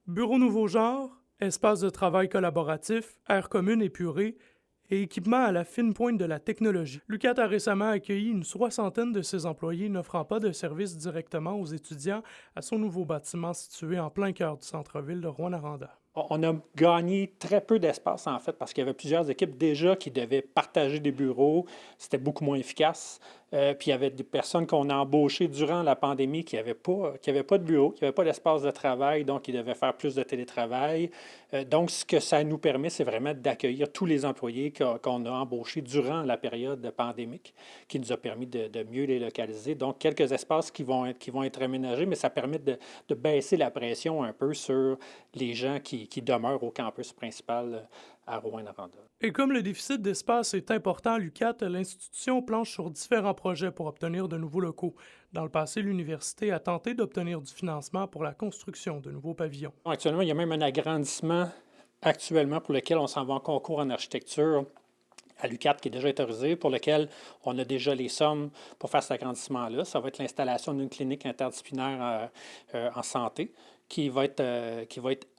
Bureau nouveau genre, espace de travail collaboratif, air commune épurée et équipement à la fine pointe de la technologie. l'UQAT a récemment accueilli une soixantaine de ses employés n'offrant pas de services directement aux étudiants à son nouveau bâtiment situé en plein cœur du centre-ville de Rouyn-Noranda. On a gagné très peu d'espace, en fait, parce qu'il y avait plusieurs équipes déjà qui devaient partager des bureaux. C'était beaucoup moins efficace. Puis il y avait des personnes qu'on a embauchées durant la pandémie qui n'avaient pas de bureau, qui n'avaient pas d'espace de travail, donc ils devaient faire plus de télétravail. Donc, ce que ça nous permet, c'est vraiment d'accueillir tous les employés qu'on a embauchés durant la période pandémique, qui nous a permis de mieux les localiser. Donc, quelques espaces qui vont être aménagés, mais ça permet de baisser la pression un peu sur les gens qui demeurent au campus principal à Rouyn-Noranda. Et comme le déficit d'espace est important à l'UQAT, l'institution planche sur différents projets pour obtenir de nouveaux locaux. Dans le passé, l'université a tenté d'obtenir du financement pour la construction de nouveaux pavillons. Actuellement, il y a même un agrandissement actuellement pour lequel on s'en va en concours en architecture à l'UQAT qui est déjà autorisé, pour lequel on a déjà les sommes pour faire cet agrandissement-là. Ça va être l'installation d'une clinique interdisciplinaire en santé qui va être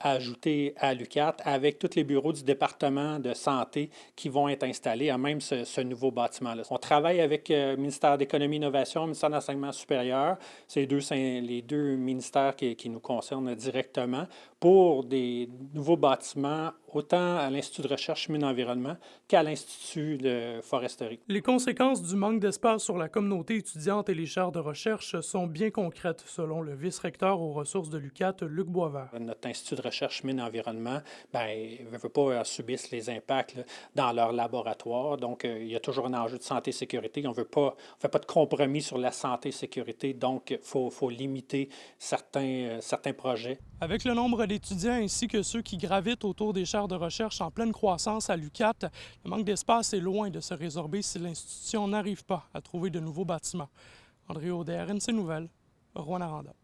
ajoutée à l'UQAT avec tous les bureaux du département de santé qui vont être installés à même ce nouveau bâtiment-là. On travaille avec le ministère d'Économie et Innovation, le ministère de l'Enseignement supérieur. C'est les deux ministères qui nous concernent directement pour des nouveaux bâtiments, autant à l'Institut de recherche mine environnement qu'à l'Institut de foresterie. Les conséquences du manque d'espace sur la communauté étudiante et les chaires de recherche sont bien concrètes, selon le vice-recteur aux ressources de l'UQAT, Luc Boisvert. Notre Institut de recherche mine environnement, ne veut pas subissent les impacts là, dans leur laboratoire. Donc, il y a toujours un enjeu de santé et sécurité. On ne fait pas de compromis sur la santé et sécurité. Donc, il faut limiter certains projets. Avec le nombre d'étudiants ainsi que ceux qui gravitent autour des chaires de recherche en pleine croissance à l'UQAT, le manque d'espace est loin de se résorber si l'institution n'arrive pas à trouver de nouveaux bâtiments. André Audet, RNC Nouvelles, Rouyn-Noranda.